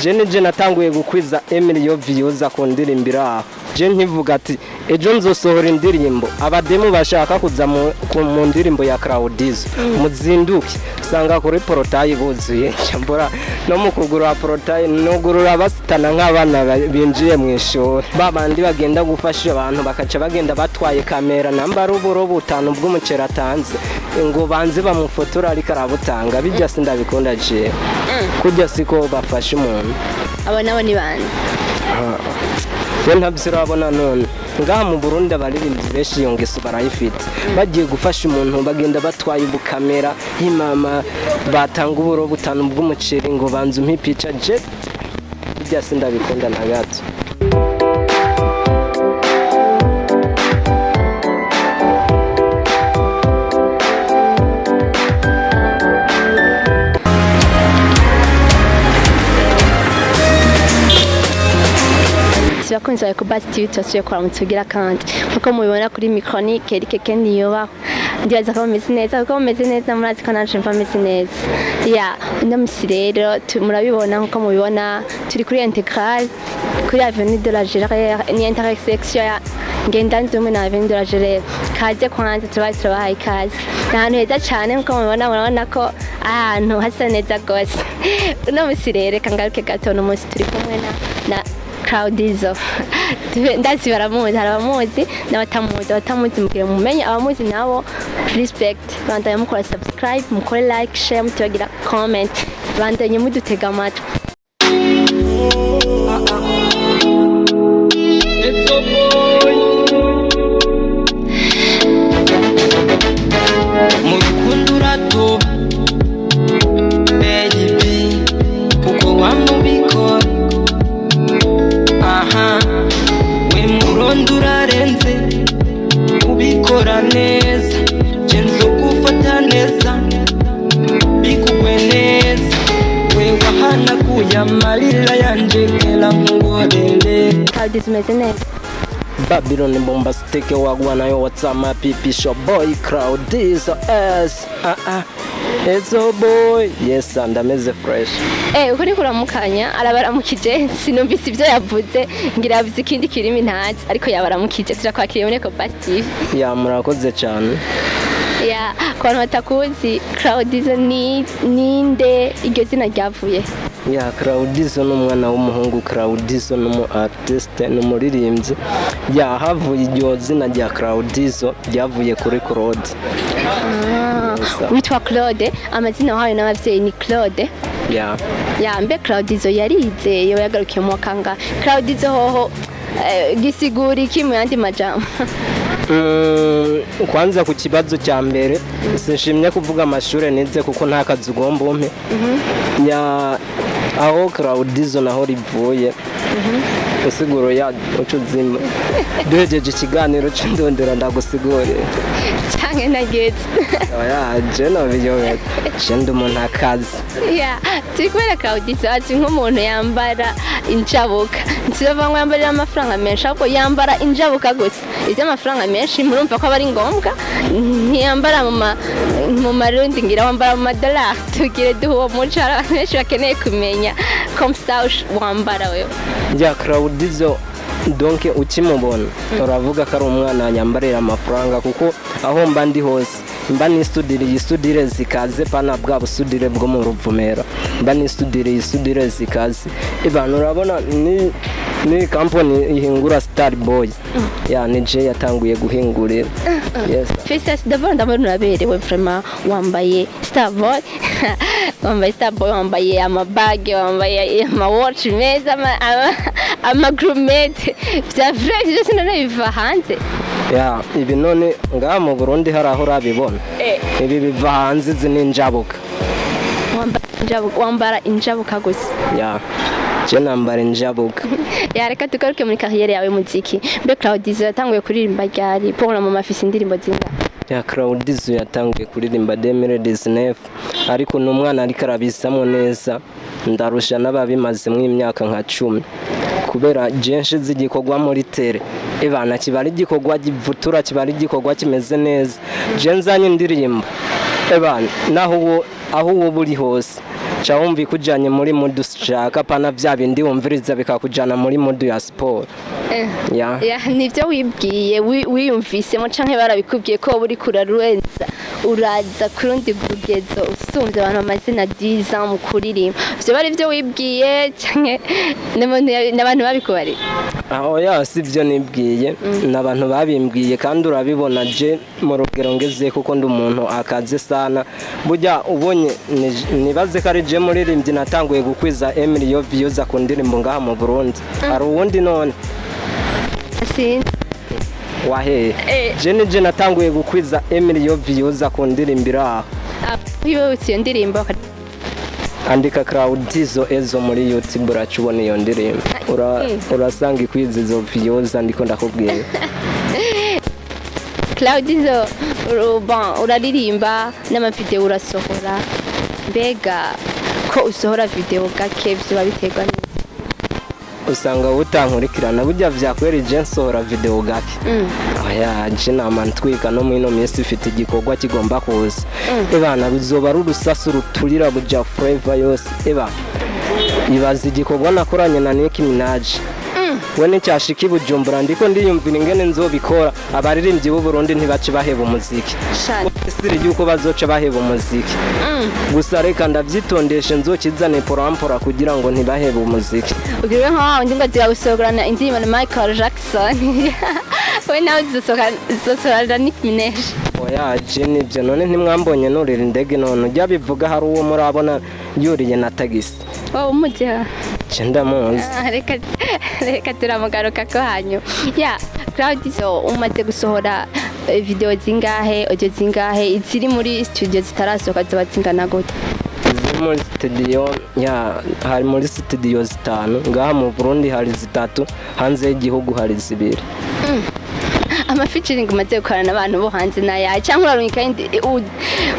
je natanguye gukwiza Emilio views akundirimbira je nkivuga ati ejo nzosohora indirimbo abademu bashaka kuza mu ndirimbo ya Claudizo muzinduke sanga kuri portail buzuye cyambura no mukugura portail no gurura basitana nk'abana binjiye mu ishuri babandi bagenda gufasha abantu bakaca bagenda batwaye kamera namba ruburo butanu bw'umucera tanze ngo banze bamufotora ari karabutanga bijya sindabikunda je kujya siko bafasha umuntu abo nabo ni bande we ntabyirabona none ngaha mu Burundi abaririmbyi benshi yongeso barayifite bagiye gufasha umuntu bagenda batwaye ubukamera imama batanga uburo butanu bw'umuceri ngo banze umpipica je bijya sindabikunda na gato bakunze ko bati TV twasuye kwa mutsugira kandi uko mubibona kuri micronique Eric Kendi yoba ndibaza ko meze neza ko meze neza murazi ko naje mva meze neza ya ndamisi rero murabibona nko mubibona turi kuri integral kuri avenue de la Gérère ni intersection ya ngendanzumwe na avenue de la Gérère kaje kwanza turabahaye kaze ahantu heza cyane nko mubibona murabona ko ahantu hasa neza gose no misirere kangaruke gato no musi turi kumwe na Claudizo ndazi baramuzi haramuzi n'abatamuzi mugire mumenye abamuzi nabo respect bandanye mukora subscribe mukore like share mutibagira comment bandanye mudutega amatwi murukundurato baby kuko wamubikora we murondura renze ubikora neza jenzo gufata neza bikuwe neza we wahana kuya malila yanje kela ngorele Claudizo meze neza Babylon bombastic wagwa nayo WhatsApp pipi shop boy Claudizo S it's a boy yes ndameze fresh ukuri kuramukanya arabaramukije sinumvise ibyo yavuze ngira yavuze ikindi kirimi ntazi ariko yabaramukije turakwakiriye muri Copative ya murakoze cyane ya kwa batakuzi Claudizo ninde iryo zina ryavuye ya Claudizo n'umwana w'umuhungu Claudizo n'umu artiste n'umuririmbyi ya havuye iryo zina rya Claudizo ryavuye kuri Claude witwa Claude amazina wahawe n'abavyeyi ni Claude ya mbe Claudizo yarize yo yagarukiye mu kanga Claudizo hoho gisigura iki mu yandi majambo kwanza ku kibazo cya mbere sinshimye kuvuga amashure nize kuko nta kazi ugomba umpe ya aho Claudizo naho rivuye usiguro ya ucuzima duhejeje ikiganiro cy'indondera ndagusigure cyane nageze oya je no biyobe shende umuntu akazi ya tikwera Claudizo ati nk'umuntu yambara injabuka nsibava ngo yambarira amafaranga menshi ariko yambara injabuka gusa ivyo amafaranga menshi murumva ko bari ngombwa ntiyambara mu marundi ngira wambara mu madolari tugire duho mucara benshi bakeneye kumenya comme ça wambara wewe ya Claudizo donc ukimubona uravuga ko ari umwana yambarira amafaranga kuko aho mba ndi hose mba nisudire zikaze pana bwa busudire bwo mu ruvumera mba nisudire zikaze ibana urabona ni company ihingura Star Boy ya nije yatanguye guhingurira yes Festus d'abord ndabona uraberewe vraiment wambaye Star Boy wambaye amabage wambaye watch meza amagrumet vya vrai byose narabiva hanze ya ibi none ngaha mu Burundi hari aho urabibona ibi biva hanze zininjabuka wambara injabuka gusa ya je nambara injabuka ya reka tugaruke muri carrière yawe muziki mbe Claudizo yatanguye kuririmba ryari pour mu mafisi indirimbo zinga ya Claudizo yatanguye kuririmba 2019 ariko n'umwana ariko arabisamo neza ndarusha n'ababimaze mu imyaka nka 10 kubera jenshi zigikogwa muri tere ebana kibari gikogwa givutura kibari gikogwa kimeze neza je nzanye indirimbo ebana naho aho uwo buri hose cha wumva ikujanye muri mood ushaka pana vya bindi wumviriza bikakujana muri mood ya sport. Ya nivyo wibwiye wiyumvisemo canke barabikubwiye ko buri kuraruenza uraza kurundi rugezo usumvye abantu amazina 10 ans mu kuririmba vyo bari vyo wibwiye canke n'abantu babikubari oya sivyo nibwiye n'abantu babimbwiye kandi urabibona je mu rugero ngeze kuko ndi umuntu akaze sana burya ubonye nibaze ko ari je muririmbyi natanguye gukwiza 1 million views ku ndirimbo ngaha mu Burundi ari uwundi none wahe je natanguye gukwiza 1 million views ku ndirimbo iraho iyo utiyo ndirimbo andika Claudizo ezo muri YouTube uracubona iyo ndirimbo urasanga ikwiza izo views ndiko ndakubwiye Claudizo uraririmba n'amavideo urasohora mbega ko usohora video gake vyo babiterwa usanga utankurikirana burya vyakwera je nsohora video gake oya je namantwika no mwino minsi ifite igikorwa kigomba kuza ebana bizoba rurusasu ruturira buja forever yose eba ibaza igikorwa nakoranye na Nicki Minaj wene cyashiki Bujumbura ndiko ndiyumvira ingene nzobikora abaririmbyi b'u Burundi ntibace baheba umuziki siri yuko bazoca baheba umuziki gusa reka ndavyitondeshe nzokizane porampora kugira ngo ntibaheba umuziki ugire nka ndi ngo ziragusogorana indirimbo na Michael Jackson we nawe zizosorana Nicki Minaj oya je nivyo none ntimwambonye nurira indege none ujya bivuga hari uwo murabona yuriye na tagisi umuja Chenda muzi reka turamugaruka ko hanyu ya Claudizo umaze gusohora video zingahe audio zingahe iziri muri studio zitarasohoka zoba zingana gute muri studio ya hari muri studio 5 ngaha mu Burundi hari 3 hanze y'igihugu hari 2 featuring umaze gukorana n'abantu bo hanze naya cyangwa urarungika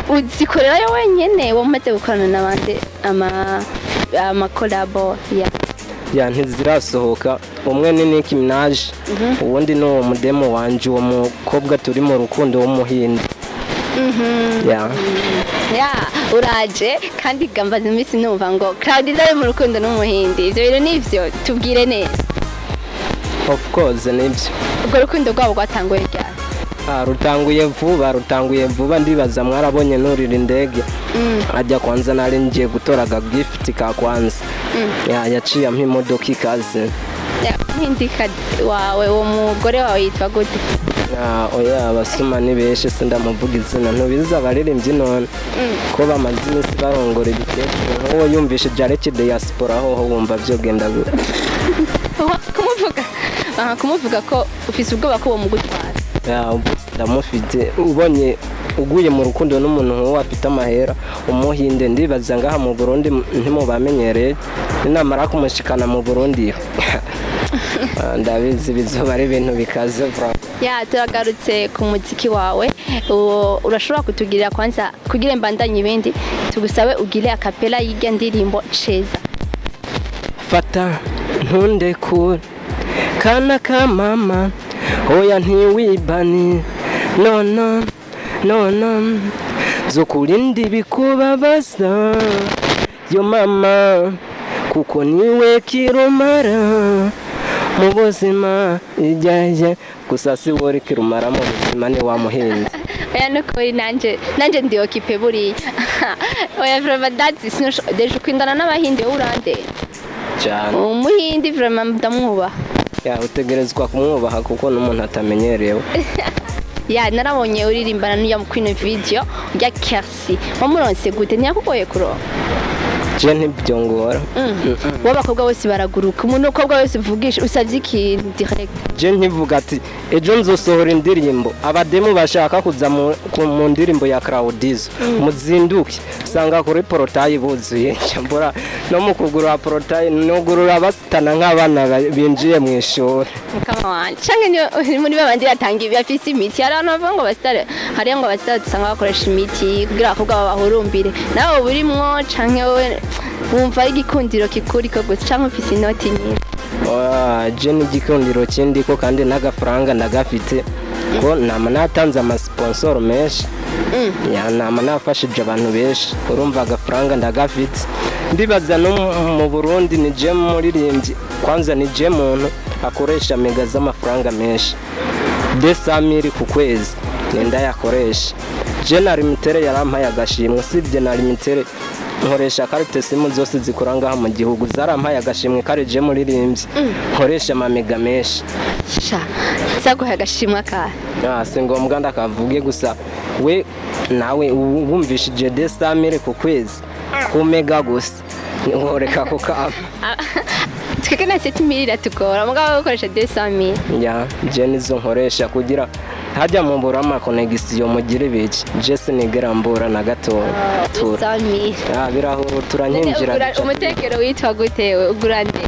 uzikorera yo wenyene wamaze gukorana n'abandi ama collabo ya ntizirasohoka umwe ni Nicki Minaj uwundi no mudemo wanje uwo mukobwa turi mu rukundo w'umuhinde ya uraje kandi gambaza imisi numva ngo Claudizo ari mu rukundo n'umuhinde ivyo biro nivyo tubwire neza of course nivyo ubwo rukundo rwabo rwatanguye ryari rutanguye vuba ndibaza mwarabonye nurira indege ajya kwanza nari ngiye gutoraga gift ka kwanza yaciye ampa imodoka ikaze nk'indika wawe uwo mugore wawe yitwa gute oya abasuma ni beshe sindamuvuga izina ntubiza abaririmbyi none ko bamaze iminsi barongora ibikecuru nk'uwo yumvishe Jareki diaspora ho wumva vyogenda gute kumuvuga ko ufise ubwoba ko uwo mugutwara ndamufite ubonye uguye mu rukundo n'umuntu nk'uwo afite amahera umuhinde ndibaza ngaha mu Burundi ntimubamenyereye ninamara kumushikana mu Burundi ndabizi bizoba ari ibintu bikaze ya turagarutse ku muziki wawe urashobora kutugirira kwanza kugira mbandanye ibindi tugusabe ugire akapela y'irya ndirimbo Cheza fata ntunde kure kana ka mama oya ntiwibani no zokurindi bikubabaza yo mama kuko niwe kirumara mu buzima ijyaje gusa si wori kirumara mu buzima ni wa muhinzi oya nuko nanje ndi okipe buri oya vraiment that's deje kwindana n'abahindi urande cyane umuhindi vraiment ndamwuba ya utegerezwa kumwubaha kuko n'umuntu atamenyerewe ya narabonye uririmbana n'uya Queen video ya Kersi wamuronse gute ntiyakugoye kuronka je ntibyongora wabakobwa bose baraguruka umuntu ukobwa wese uvugisha usavye iki direct je ntivuga ati ejo nzosohora indirimbo abademu bashaka kuza mu ndirimbo ya Claudizo muzinduke sanga kuri portail buzuye cyambura no mukugura portail no gurura basitana nk'abana binjiye mu ishuri kama wanje canke muri babandi batanga ibi afise imiti arano ngo basitare hari ngo basitare dusanga bakoresha imiti kugira abakobwa babahurumbire nawe burimwo canke wowe wumva igikundiro kikuri ko gusa cyangwa ufise inoti nyinshi je n'igikundiro kindi ko kandi n'agafaranga ndagafite ko nama natanze amasponsor menshi ya nama nafashije abantu benshi urumva agafaranga ndagafite ndibaza no mu Burundi ni je muririmbyi kwanza ni je muntu akoresha mega z'amafaranga menshi 200,000 ku kwezi nenda yakoresha je na limitere yarampaye agashimwe sibye na limitere nkoresha carte simu zose zikuranga mu gihugu zarampaye agashimwe kare je muririmbyi nkoresha amamega menshi sha zaguha agashimwa ka si ngombwa ndakavuge gusa we nawe wumvishije 200,000 ku kwezi ku mega gusa nkoreka ko ka tweke na 7,000 tukora mugabo ukoresha 200,000 ya je nizo nkoresha kugira hajya mu burama connection mugire biki je sinigera mbura na gato tura birahuru turanyinjira umutekero witwa gutewe ugurande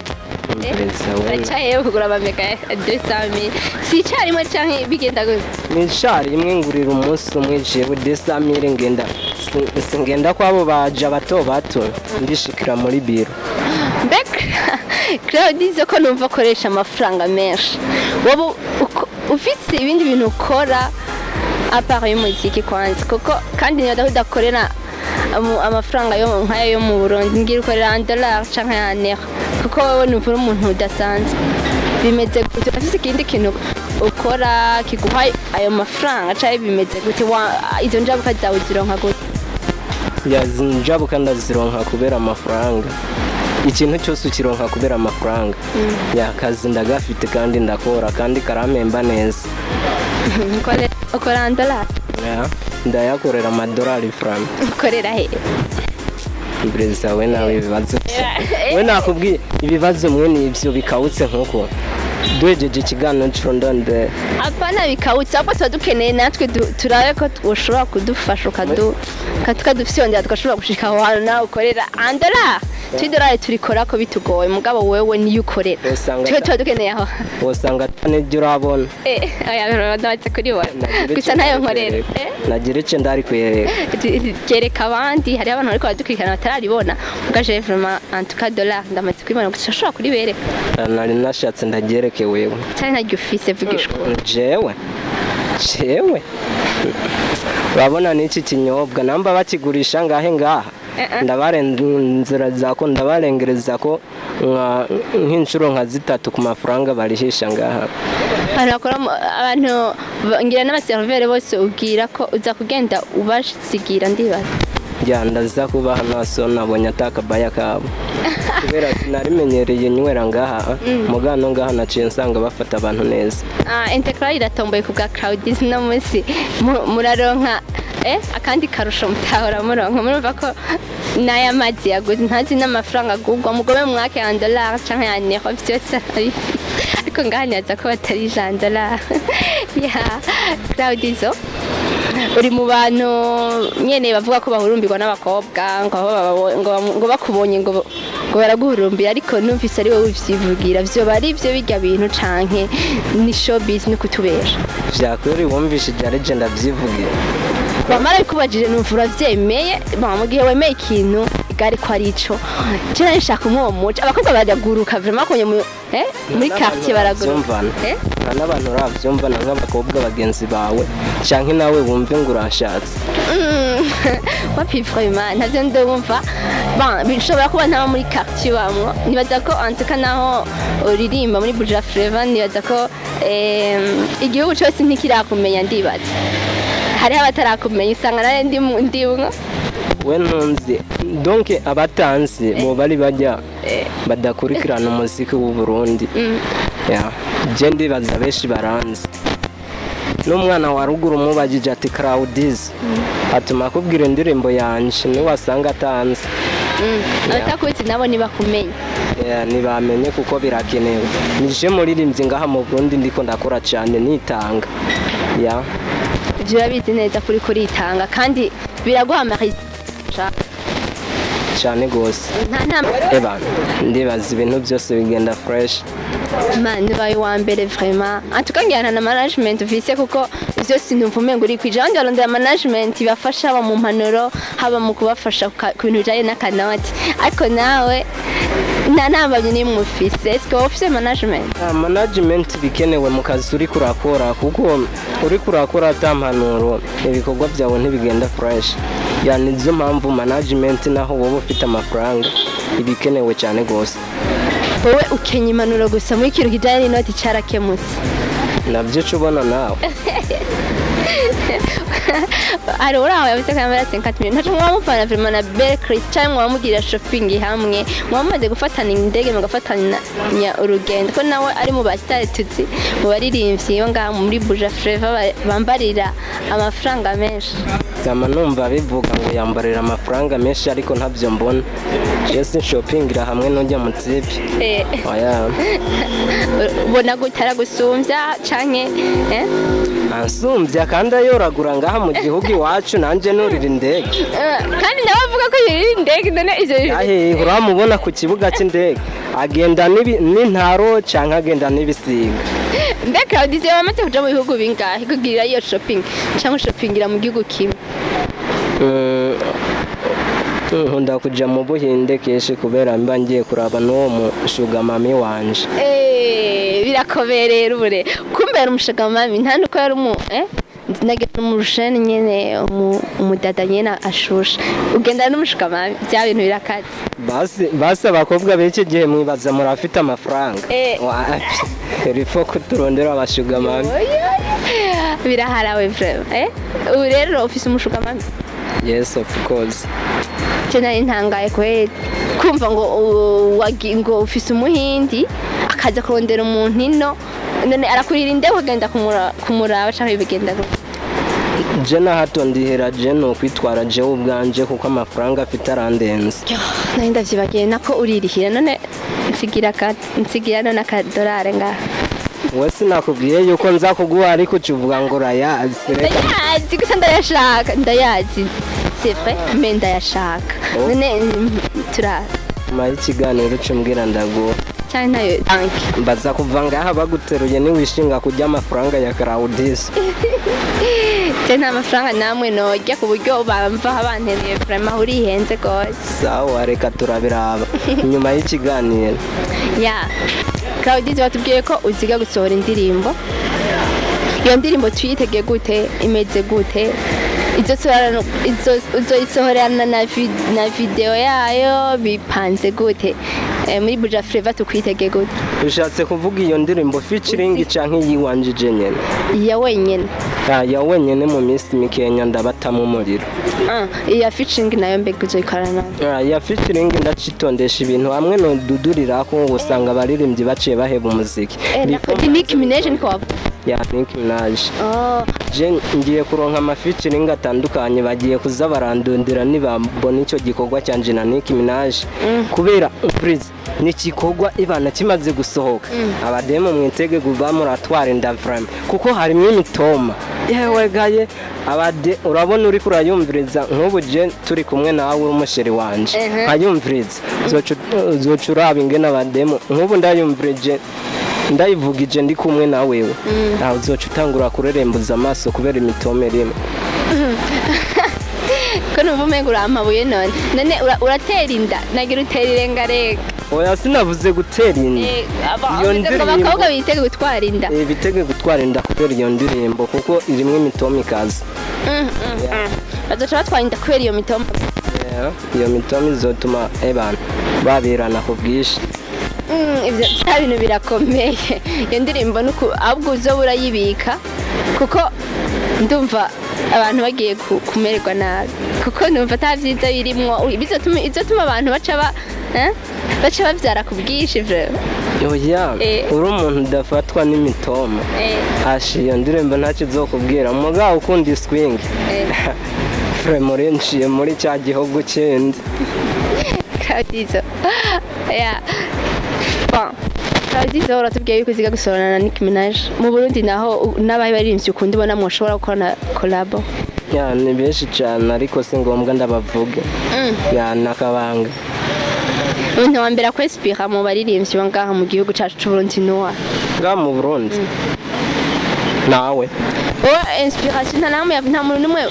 Chaye kugura amamega 200,000 si cyari mwe canke bigenda gute ni cyari imwe ngurira umunsi umwe jewe 200,000 ngenda kwabo baje bato ndishikira muri biro Bek Claudize ko numva koresha amafaranga menshi wowe ufite ibindi bintu ukora apart y'umuziki kwanza kuko kandi niyo udakorera amafaranga yo nkaya yo mu Burundi ngira ukorera $1 canke $1 kuko wowe nuvura umuntu udasanzwe bimeze gute ufite ikindi kintu ukora kiguha ayo mafaranga cyari bimeze gute izo njabuka zawe zironka gute ya njabuka ndazironka kubera amafaranga ikintu cyose ukironka kubera amafaranga ya kazi ndagafite kandi ndakora kandi karamemba neza ukora $1 ya ndayakorera amadolari franc ukorera he Breza we nawe ibibazo we nakubwiye ibibazo mwene ivyo bikawutse nkuko duhejeje ikiganiro cy'ondonde apana bikawutse apo twadukeneye natwe turabe ko twoshobora kudufasha tukadufyondera tugashobora gushika aho hantu nawe ukorera $1 $2 turikora ko bitugoye mugabo wewe niyo ukorera twe twadukeneye aho wosanga n'ibyo urabona aya ndabatse kuri wowe gusa nayo nkorera nagira ice ndari kwereka kereka abandi hari abantu ariko badukurikirana batararibona ugaje vraiment en tout cas $, ndamaze kubibona gusa ushobora kuri bereka nari nashatse ndagereke wewe cyane ntajya ufise vugishwa jewe urabona n'iki kinyobwa namba bakigurisha ngaha ndabarengereza ko nk'inshuro nka 3 ku mafaranga barihisha ngaha abantu ngira n'abaservere bose ubwira ko uza kugenda ubasigira ndibaza ndaza kubaha naso nabonye atakabaya kabo kubera sinarimenyereye nywera ngaha mugano ngaha naciye nsanga bafata abantu neza Integral iratomboye ku bwa Claudize no munsi muraronka akandi karusho mutahora muronka murumva ko naya mazi yaguze ntazi n'amafaranga agugwa mugome mwake $1 canke $1 byose ariko ngahanyaza ko batari $1 ya Claudize uri mu bantu nyene bavuga ko bahurumbirwa n'abakobwa ngo bakubonye ngo baraguhurumbira ariko numvise ari wowe uvyivugira vyo bari byo bijya bintu canke ni showbiz no kutubesha vyakuri wumvishije legend avyivugira bamara kubajije numvura vyemeye mu gihe wemeye ikintu igari ko arico cyane nshaka umwo muco abakobwa baraguruka vraiment konye muri quartier baraguruka n'abantu uravyumvana nk'abakobwa bagenzi bawe canke nawe wumve ngo urashatse wapi vraiment ntavyo ndumva bishobora kuba ntaba muri quartier bamwe nibaza ko anteka naho uririmba muri Buja Flavor nibaza ko igihugu cyose ntikirakumenya ndibaza hari abatarakumenya isanga nare ndimwe we ntunzi donc abatanzi bo bari bajya badakurikirana umuziki w'u Burundi ya je ndibaza beshi baranzi n'umwana wa ruguru mubagije ati Claudize atuma kubwira indirimbo yanje ni wasanga atanzi abatakuzi nabo nibakumenye nibamenye kuko birakenewe nije muririmbyi ngaha mu Burundi ndiko ndakora cyane nitanga ya urabizi neza kuri itanga kandi biraguhamagara cyane gose eba ndibaza ibintu byose bigenda fresh man bayi wa mbere vraiment atukangirana na management vise kuko byose ndumva umengo uri kwija ndi arondera management bafasha aba mu mpanuro haba mu kubafasha ku bintu bijanye n'akanoti ariko nawe ntanambanye ni mufise est-ce que office management management bikenewe mu kazi uri kurakora kuko uri kurakora atampanuro ibikorwa byawe ntibigenda fresh yani nizo mpamvu management naho wowe ufite amafaranga ibikenewe cyane gose wowe ukenya impanuro gusa muri kintu kijanye n'inoti carakemutse nabyo cubona nawe ari uraho yavuze ko yamara 50 million ntacu mwamufana vraiment na Bel Chris cyangwa mwamugira shopping hamwe mwamaze gufatana indege mugafatanya urugendo ko nawe ari mu basitari tuzi mu baririmbyi yo ngaha muri Buja Flavor bambarira amafaranga menshi kama numva bivuga ngo yambarira amafaranga menshi ariko ntabyo mbona Jesse shopping ira hamwe n'ujya mu tipi oya bona gutara gusumbya canke ansumbya kandi ayoragura ngaha mu gihugu iwacu nanje nurira indege kandi nawe avuga ko yurira indege none ivyo uramubona ku kibuga cy'indege agenda n'intaro canke agenda n'ibisiga mbega udize wamaze kuja mu bihugu bingahe kugira iyo shopping canke shoppingira mu gihugu kimwe nkunda kuja mu Buhinde kenshi kubera mba ngiye kuraba n'uwo mushuga mami wanje birakoberera ubure kumbera umushuga mami nta nuko yari nagenda mu rusheni nyene umudada nyene ashusha ugenda n'umushuka mami bya bintu birakaze basi abakobwa b'iki gihe mwibaza murafite amafaranga rifo kuturondera abashuga mami biraharawe vraiment ubu rero ufise umushuka mami yes of course cyane intangaye kweli kumva ngo ufise umuhindi akaza kurondera umuntu ino none arakurira inde kugenda kumuraba cyangwa bigenda je na hato ndihera je no kwitwara je ubwanje kuko amafaranga afite arandenze nari ndavyibagiye nako uririhira none nsigira none akadolari ngaha wese nakubwiye yuko nza kuguha ariko ucuvuga ngo urayazi ndayazi gusa ndayazi c'est vrai mais ndayashaka none mayi ikiganiro cyumbwira ndaguha cyane nayo tanki mbaza kuva ngaha baguteruye niwishinga kujya amafaranga ya Claudis nta mafaranga namwe nojya ku buryo bamva abantereye vraiment urihenze gose sawa reka turabiraba nyuma y'ikiganiro Claudis batubwiye ko uziga gusohora indirimbo iyo ndirimbo tuyitegeye gute imeze gute izoyisohorana na video yayo bipanze gute muri Buja Flavor tukwitegeye gute ushatse kuvuga iyo ndirimbo featuring canke yiwanjije nyene ya wenyene mu minsi mikenya ndabatamo umuriro iya featuring nayo mbega uzoyikorana ya featuring ndacitondesha ibintu hamwe no dudurira ko usanga abaririmbyi baciye baheba umuziki Nick Minaj niko wavuga ya Nick Minaj je ngiye kuronka ama featuring atandukanye bagiye kuza barandondera nibambona ico gikorwa cyanje na Nick Minaj kubera please nikikogwa ibana kimaze gusohoka abademo mwitege guba muratwara indavram kuko harimo imitoma yewe gaye abade urabona uri kurayumviriza nk'ubu je turi kumwe nawe umusheri wanje ayumviriza zocuraba ingena abademo nk'ubu ndayumvirije ndayivugije ndi kumwe na wewe aho uzoca utangura kurerembuza amaso kubera imitome rimwe ko numva umenga urampabuye none uratera inda nagira utera irengarenga oya sinavuze gutera inda iyo ndirimbo abakobwa bitege gutwara inda bitege gutwara inda kubera iyo ndirimbo kuko irimo imitome ikaze bazoca batwara inda kubera iyo mitome iyo mitome izotuma abantu babirana ku bwinshi ibyo bya bintu birakomeye iyo ndirimbo ahubwo uzo burayibika kuko ndumva abantu bagiye kumererwa nabi kuko numva atavyiza birimwo bizotuma abantu baca bavyara ku bwinshi oya uri umuntu udafatwa n'imitoma ashi iyo ndirimbo ntacyo izokubwira mugabo ukunda swing fremore nciye muri cya gihugu kindi kadizo Claudis uratubwiye yuko uziga gusorana na Nick Minaj mu Burundi naho n'abaye baririmbye ukunda ubona mwoshobora gukora collab ya ni benshi cyane ariko si ngombwa ndabavuge ya nakabanga umuntu wa mbere akwespira mu baririmbyi bangaha mu gihugu cyacu cy'u Burundi noa nga mu Burundi nawe inspiration nta muntu numwe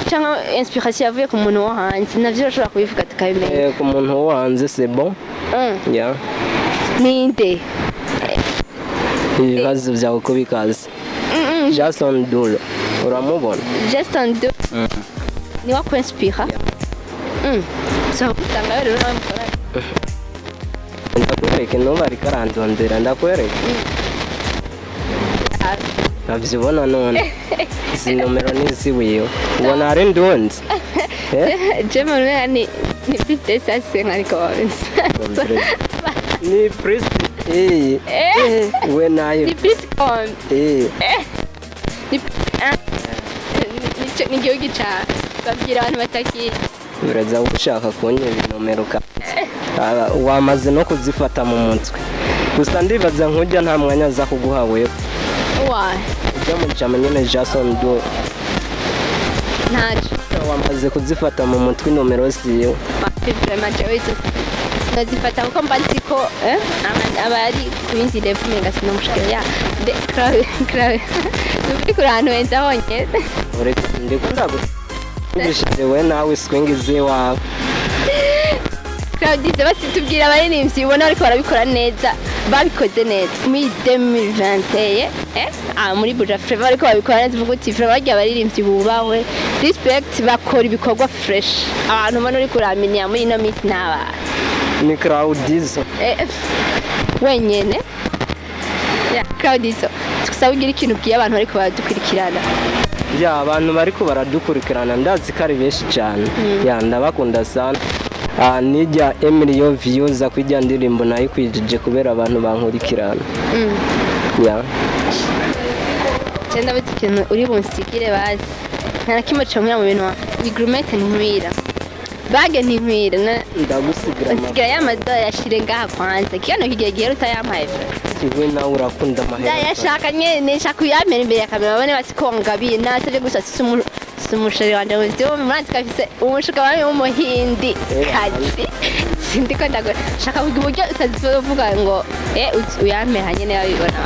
cyangwa inspiration yavuye ku muntu wo hanze navyo urashobora kubivuga tukabimenya ku muntu wo hanze c'est bon ya ninde ibibazo byawe uko bikaze Jason Dolo uramubona Jason Dolo ni wa kwinspira so kutanga rero uramukora ndakwereke numva ari karandondera ndakwereke navyibona none izi nomero niziwiyo ubona ari ndundi je mwana ni bite sasa ngariko ni pris we nayo ni pris on ni gihugu ca babwira abantu bataki uraza ushaka kunyera nomero ka wamaze no kuzifata mu mutwe gusa ndibaza nkujya nta mwanya aza kuguha wewe ujya mu cyamenye Jason Do ntaje wamaze kuzifata mu mutwe nomero siyo nazifata kuko mbazi ko abari ku bindi level menga sinomushikira de krawe turi kurano wenda honye ureka ndikunda gushyire we nawe swingize wawe Claudice basi tubwira abaririmbyi ubona ariko barabikora neza babikoze neza muri 2021 muri Bujumbura ariko babikora neza uvuga uti barya abaririmbyi bubahwe respect bakora ibikorwa fresh abantu ubona uri kuramenya muri ino minsi n'aba ni Claudice wenyene ya Claudice tukusaba ugira ikintu bwiye abantu ariko baradukurikirana ya abantu bariko baradukurikirana ndazi ko ari benshi cyane ya ndabakunda sana nijya Amenye views akwijya ndirimbo nayo kwijije kubera abantu bankurikirana ya cyenda biti kintu uri bunsigire bazi nta kimwe cyamwe mu bintu igurumete nkwira bage nkwira ndagusigira nsigira y'amadora yashire ngaha kwanza kiyano kigiye gihe utayampaye iwe nawe urakunda amahera yashaka nyene nshaka yamera imbere ya kamera babone basikongabiye nasabye gusa umusheri wanje wese umwanzi kafise umushuka bamwe w'umuhindi kazi sindiko ndago shaka kugira uburyo utazivuga ngo uyamera nyene yabibona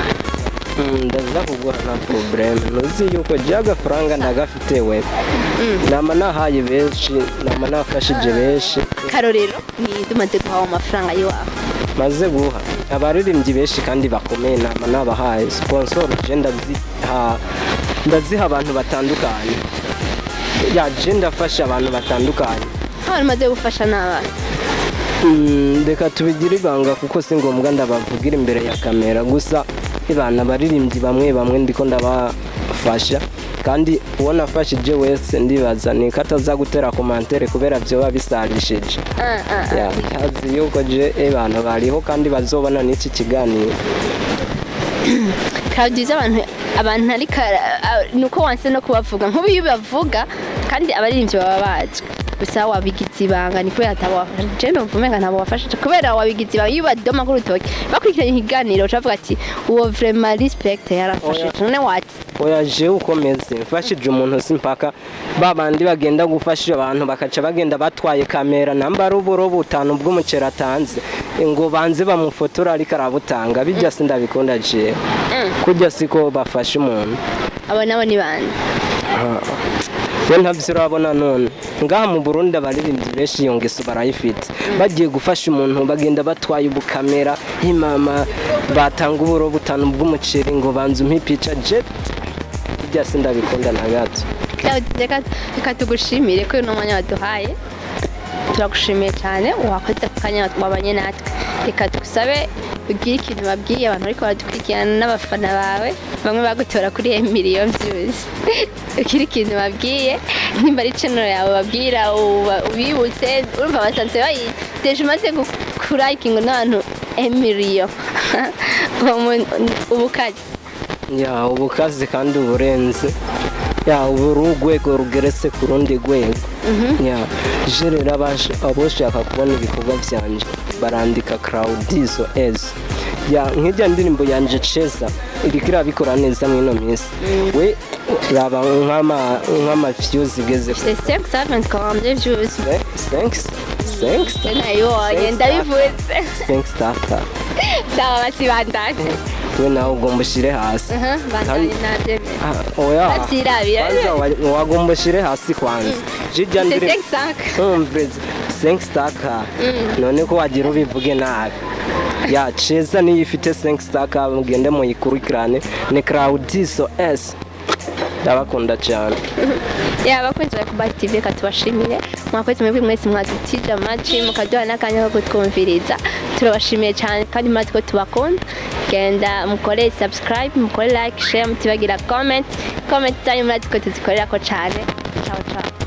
ndaza kuguha na problem nuzi yuko jaga franga ndagafite we nama nahaye benshi nama nafashije benshi karorero ni dumaze guhawa amafaranga yiwawe maze guha abaririmbyi benshi kandi bakomeye nama nabahaye sponsor je ndaziha abantu batandukanye ya je ndafasha abantu batandukanye abantu maze gufasha n'abana reka tubigire ibanga kuko si ngombwa ndabavugira imbere ya kamera gusa ibana baririmbyi bamwe ndiko ndabafasha kandi ubona afashije wese ndibaza ni kataza gutera commentaire kubera byo babisarishije ya ntazi yuko je abantu bariho kandi bazobona n'iki kiganiro Claudice abantu ariko nuko wanse no kubavuga nk'ubu iyo bavuga kandi abaririmbyi baba bazwi gusa wabigize ibanga niko yatabafasha je numva umenga ntabo wafashije kubera wabigize ibanga iyo badoma kurutoki bakurikiranye ikiganiro ucavuga ati uwo vraiment respect yarafashije none wati oya je ukomeze mfashije umuntu simpaka babandi bagenda gufasha abantu bakaca bagenda batwaye kamera namba ruburo butanu bw'umucera atanze ngo banze bamufotora ariko arabutanga bijya sindabikunda je kujya siko bafasha umuntu abo nabo ni bande we ntabyo urabona none ngaha mu Burundi abaririmbyi benshi iyo ngeso barayifite bagiye gufasha umuntu bagenda batwaye ubukamera imama batanga uburo butanu bw'umuceri ngo banze umpipica jet bijya sindabikunda na gato reka tugushimire ko uno mwanya waduhaye turagushimiye cyane wakoze akanya wabanye natwe reka tugusabe ugire ikintu babwiye abantu ariko baradukurikirana n'abafana bawe bamwe bagutora kuri Amenye views ugire ikintu babwiye nimba ari channel yawe babwira ubibutse urumva basanzwe bayiteje umaze gukurayikinga n'abantu Amenye ubukazi ya ubukazi kandi uburenze ya urugwego rugeretse ku rundi rwego ya jerera abashaka kubona ibikorwa byanje barandika Claudice ya nk'ijya ndirimbo yanje Chaussée iriko irabikora neza mwino minsi we raba nk'ama views igeze c'est 542 views 5 nayo ndabivuze 5 star sawa basibandanye we nawe ugomba ushire hasi bandanye nabyemeye oya batirabira wagomba ushire hasi kwanza jijya ndire 5 star none ko wagira ubivuge nabi ya Chaussée niyo ifite 5 star mugende muyikurikirane ni Claudiso S ndabakunda cyane abakunzi ba Kuba TV katubashimire mwakoze mwebwe mwese mwazitije amaci mukaduha n'akanya ko kutwumviriza turabashimiye cyane kandi maze ko tubakunda genda mukore subscribe mukore like share mutibagira comment zanyu murazi ko tuzikorera ko cyane ciao ciao